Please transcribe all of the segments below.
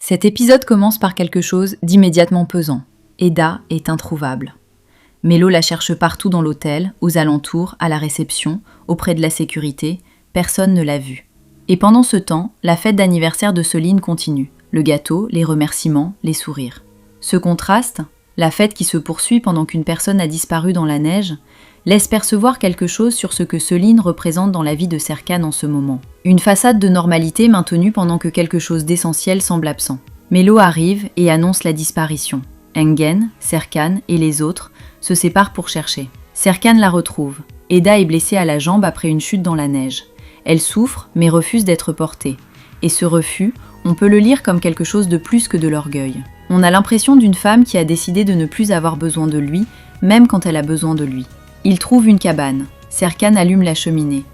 Cet épisode commence par quelque chose d'immédiatement pesant. Eda est introuvable. Mélo la cherche partout dans l'hôtel, aux alentours, à la réception, auprès de la sécurité. Personne ne l'a vue. Et pendant ce temps, la fête d'anniversaire de Soline continue. Le gâteau, les remerciements, les sourires. Ce contraste, la fête qui se poursuit pendant qu'une personne a disparu dans la neige, laisse percevoir quelque chose sur ce que Soline représente dans la vie de Serkan en ce moment. Une façade de normalité maintenue pendant que quelque chose d'essentiel semble absent. Mélo arrive et annonce la disparition. Engen, Serkan et les autres se séparent pour chercher. Serkan la retrouve. Eda est blessée à la jambe après une chute dans la neige. Elle souffre mais refuse d'être portée. Et ce refus, on peut le lire comme quelque chose de plus que de l'orgueil. On a l'impression d'une femme qui a décidé de ne plus avoir besoin de lui, même quand elle a besoin de lui. Ils trouvent une cabane. Serkan allume la cheminée.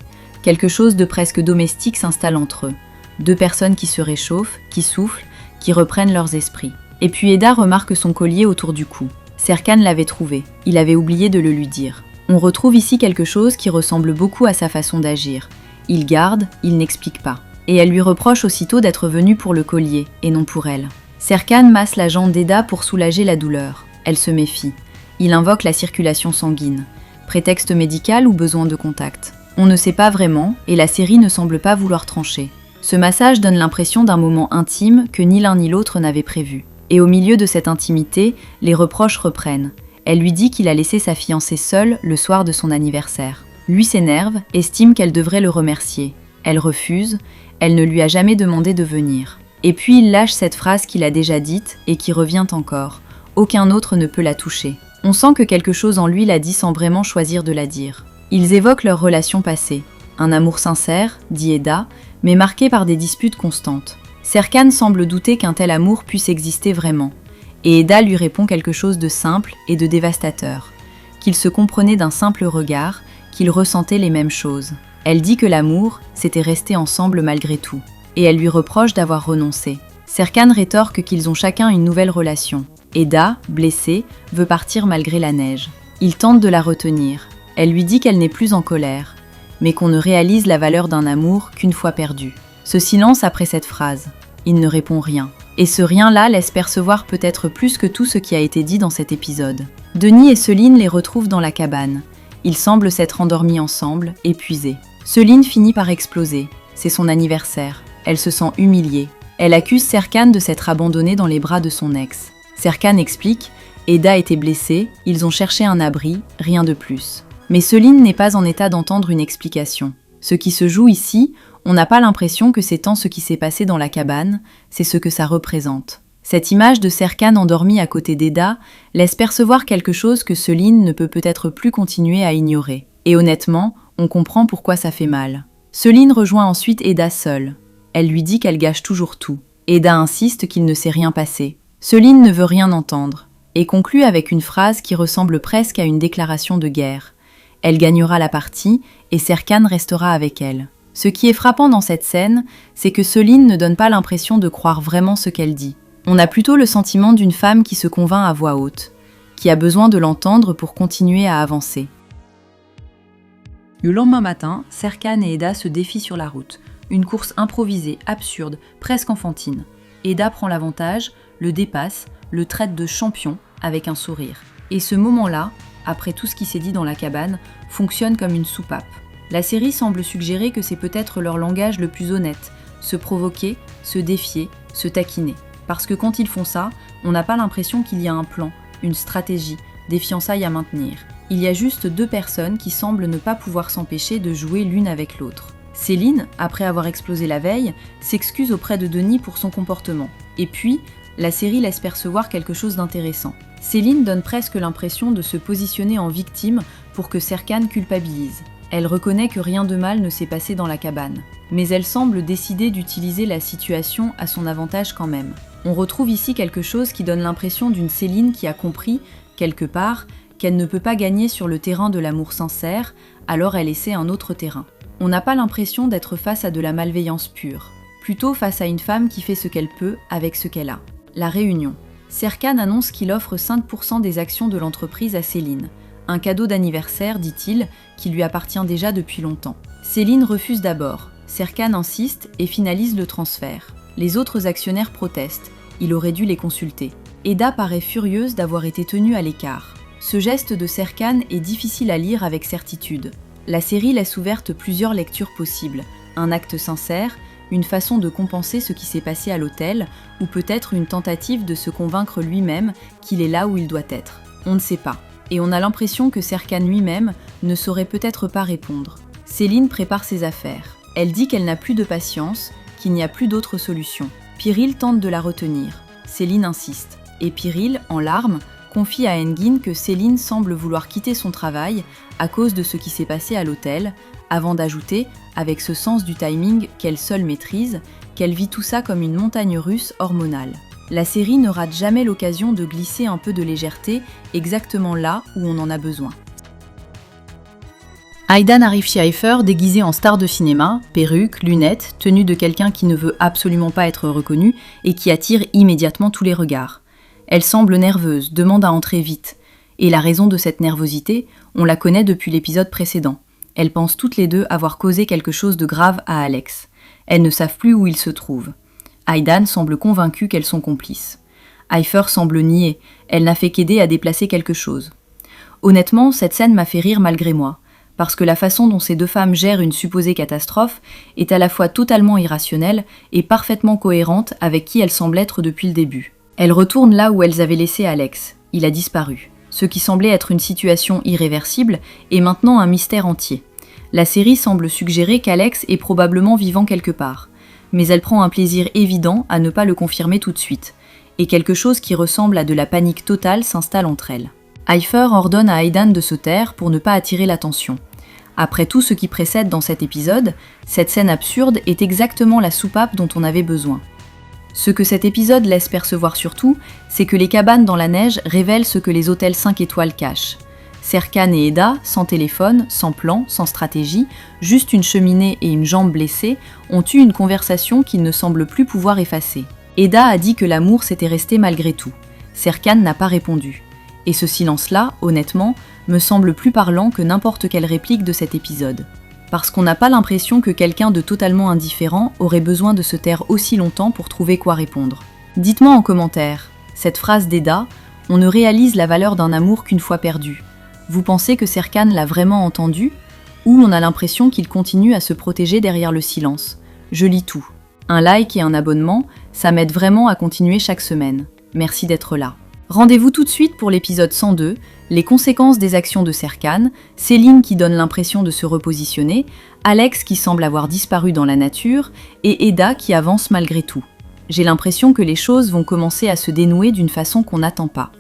Quelque chose de presque domestique s'installe entre eux. Deux personnes qui se réchauffent, qui soufflent, qui reprennent leurs esprits. Et puis Eda remarque son collier autour du cou. Serkan l'avait trouvé. Il avait oublié de le lui dire. On retrouve ici quelque chose qui ressemble beaucoup à sa façon d'agir. Il garde, il n'explique pas. Et elle lui reproche aussitôt d'être venue pour le collier, et non pour elle. Serkan masse la jambe d'Eda pour soulager la douleur. Elle se méfie. Il invoque la circulation sanguine. Prétexte médical ou besoin de contact? On ne sait pas vraiment, et la série ne semble pas vouloir trancher. Ce massage donne l'impression d'un moment intime que ni l'un ni l'autre n'avait prévu. Et au milieu de cette intimité, les reproches reprennent. Elle lui dit qu'il a laissé sa fiancée seule le soir de son anniversaire. Lui s'énerve, estime qu'elle devrait le remercier. Elle refuse, elle ne lui a jamais demandé de venir. Et puis il lâche cette phrase qu'il a déjà dite et qui revient encore. Aucun autre ne peut la toucher. On sent que quelque chose en lui l'a dit sans vraiment choisir de la dire. Ils évoquent leur relation passée. Un amour sincère, dit Eda, mais marqué par des disputes constantes. Serkan semble douter qu'un tel amour puisse exister vraiment. Et Eda lui répond quelque chose de simple et de dévastateur. Qu'ils se comprenaient d'un simple regard, qu'ils ressentaient les mêmes choses. Elle dit que l'amour, c'était rester ensemble malgré tout. Et elle lui reproche d'avoir renoncé. Serkan rétorque qu'ils ont chacun une nouvelle relation. Eda, blessée, veut partir malgré la neige. Il tente de la retenir. Elle lui dit qu'elle n'est plus en colère, mais qu'on ne réalise la valeur d'un amour qu'une fois perdu. Ce silence après cette phrase. Il ne répond rien. Et ce rien-là laisse percevoir peut-être plus que tout ce qui a été dit dans cet épisode. Denis et Soline les retrouvent dans la cabane. Ils semblent s'être endormis ensemble, épuisés. Soline finit par exploser. C'est son anniversaire. Elle se sent humiliée. Elle accuse Serkan de s'être abandonné dans les bras de son ex. Serkan explique, Eda était blessée, ils ont cherché un abri, rien de plus. Mais Soline n'est pas en état d'entendre une explication. Ce qui se joue ici, on n'a pas l'impression que c'est tant ce qui s'est passé dans la cabane, c'est ce que ça représente. Cette image de Serkan endormi à côté d'Eda laisse percevoir quelque chose que Soline ne peut peut-être plus continuer à ignorer. Et honnêtement, on comprend pourquoi ça fait mal. Soline rejoint ensuite Eda seule. Elle lui dit qu'elle gâche toujours tout. Eda insiste qu'il ne s'est rien passé. Soline ne veut rien entendre, et conclut avec une phrase qui ressemble presque à une déclaration de guerre. Elle gagnera la partie, et Serkan restera avec elle. Ce qui est frappant dans cette scène, c'est que Soline ne donne pas l'impression de croire vraiment ce qu'elle dit. On a plutôt le sentiment d'une femme qui se convainc à voix haute, qui a besoin de l'entendre pour continuer à avancer. Le lendemain matin, Serkan et Eda se défient sur la route. Une course improvisée, absurde, presque enfantine. Eda prend l'avantage, le dépasse, le traite de champion avec un sourire. Et ce moment-là, après tout ce qui s'est dit dans la cabane, fonctionne comme une soupape. La série semble suggérer que c'est peut-être leur langage le plus honnête, se provoquer, se défier, se taquiner. Parce que quand ils font ça, on n'a pas l'impression qu'il y a un plan, une stratégie, des fiançailles à maintenir. Il y a juste deux personnes qui semblent ne pas pouvoir s'empêcher de jouer l'une avec l'autre. Céline, après avoir explosé la veille, s'excuse auprès de Denis pour son comportement. Et puis, la série laisse percevoir quelque chose d'intéressant. Céline donne presque l'impression de se positionner en victime pour que Serkan culpabilise. Elle reconnaît que rien de mal ne s'est passé dans la cabane. Mais elle semble décider d'utiliser la situation à son avantage quand même. On retrouve ici quelque chose qui donne l'impression d'une Céline qui a compris, quelque part, qu'elle ne peut pas gagner sur le terrain de l'amour sincère, alors elle essaie un autre terrain. On n'a pas l'impression d'être face à de la malveillance pure, plutôt face à une femme qui fait ce qu'elle peut avec ce qu'elle a. La réunion. Serkan annonce qu'il offre 5% des actions de l'entreprise à Céline. Un cadeau d'anniversaire, dit-il, qui lui appartient déjà depuis longtemps. Céline refuse d'abord. Serkan insiste et finalise le transfert. Les autres actionnaires protestent. il aurait dû les consulter. Eda paraît furieuse d'avoir été tenue à l'écart. Ce geste de Serkan est difficile à lire avec certitude. La série laisse ouverte plusieurs lectures possibles. Un acte sincère, une façon de compenser ce qui s'est passé à l'hôtel, ou peut-être une tentative de se convaincre lui-même qu'il est là où il doit être. On ne sait pas. Et on a l'impression que Serkan lui-même ne saurait peut-être pas répondre. Céline prépare ses affaires. Elle dit qu'elle n'a plus de patience, qu'il n'y a plus d'autre solution. Pyril tente de la retenir. Céline insiste. Et Pyril, en larmes, confie à Engin que Céline semble vouloir quitter son travail à cause de ce qui s'est passé à l'hôtel, avant d'ajouter, avec ce sens du timing qu'elle seule maîtrise, qu'elle vit tout ça comme une montagne russe hormonale. La série ne rate jamais l'occasion de glisser un peu de légèreté exactement là où on en a besoin. Aydan arrive chez Ayfer déguisé en star de cinéma, perruque, lunettes, tenue de quelqu'un qui ne veut absolument pas être reconnu et qui attire immédiatement tous les regards. Elle semble nerveuse, demande à entrer vite. Et la raison de cette nervosité, on la connaît depuis l'épisode précédent. Elles pensent toutes les deux avoir causé quelque chose de grave à Alex. Elles ne savent plus où il se trouve. Aydan semble convaincue qu'elles sont complices. Ayfer semble nier, elle n'a fait qu'aider à déplacer quelque chose. Honnêtement, cette scène m'a fait rire malgré moi, parce que la façon dont ces deux femmes gèrent une supposée catastrophe est à la fois totalement irrationnelle et parfaitement cohérente avec qui elles semblent être depuis le début. Elles retournent là où elles avaient laissé Alex. Il a disparu. Ce qui semblait être une situation irréversible est maintenant un mystère entier. La série semble suggérer qu'Alex est probablement vivant quelque part, mais elle prend un plaisir évident à ne pas le confirmer tout de suite, et quelque chose qui ressemble à de la panique totale s'installe entre elles. Ayfer ordonne à Aydan de se taire pour ne pas attirer l'attention. Après tout ce qui précède dans cet épisode, cette scène absurde est exactement la soupape dont on avait besoin. Ce que cet épisode laisse percevoir surtout, c'est que les cabanes dans la neige révèlent ce que les hôtels 5 étoiles cachent. Serkan et Eda, sans téléphone, sans plan, sans stratégie, juste une cheminée et une jambe blessée, ont eu une conversation qu'ils ne semblent plus pouvoir effacer. Eda a dit que l'amour s'était resté malgré tout. Serkan n'a pas répondu. Et ce silence-là, honnêtement, me semble plus parlant que n'importe quelle réplique de cet épisode. Parce qu'on n'a pas l'impression que quelqu'un de totalement indifférent aurait besoin de se taire aussi longtemps pour trouver quoi répondre. Dites-moi en commentaire, cette phrase d'Eda, on ne réalise la valeur d'un amour qu'une fois perdu. Vous pensez que Serkan l'a vraiment entendu? Ou on a l'impression qu'il continue à se protéger derrière le silence? Je lis tout. Un like et un abonnement, ça m'aide vraiment à continuer chaque semaine. Merci d'être là. Rendez-vous tout de suite pour l'épisode 102, les conséquences des actions de Serkan, Céline qui donne l'impression de se repositionner, Alex qui semble avoir disparu dans la nature, et Eda qui avance malgré tout. J'ai l'impression que les choses vont commencer à se dénouer d'une façon qu'on n'attend pas.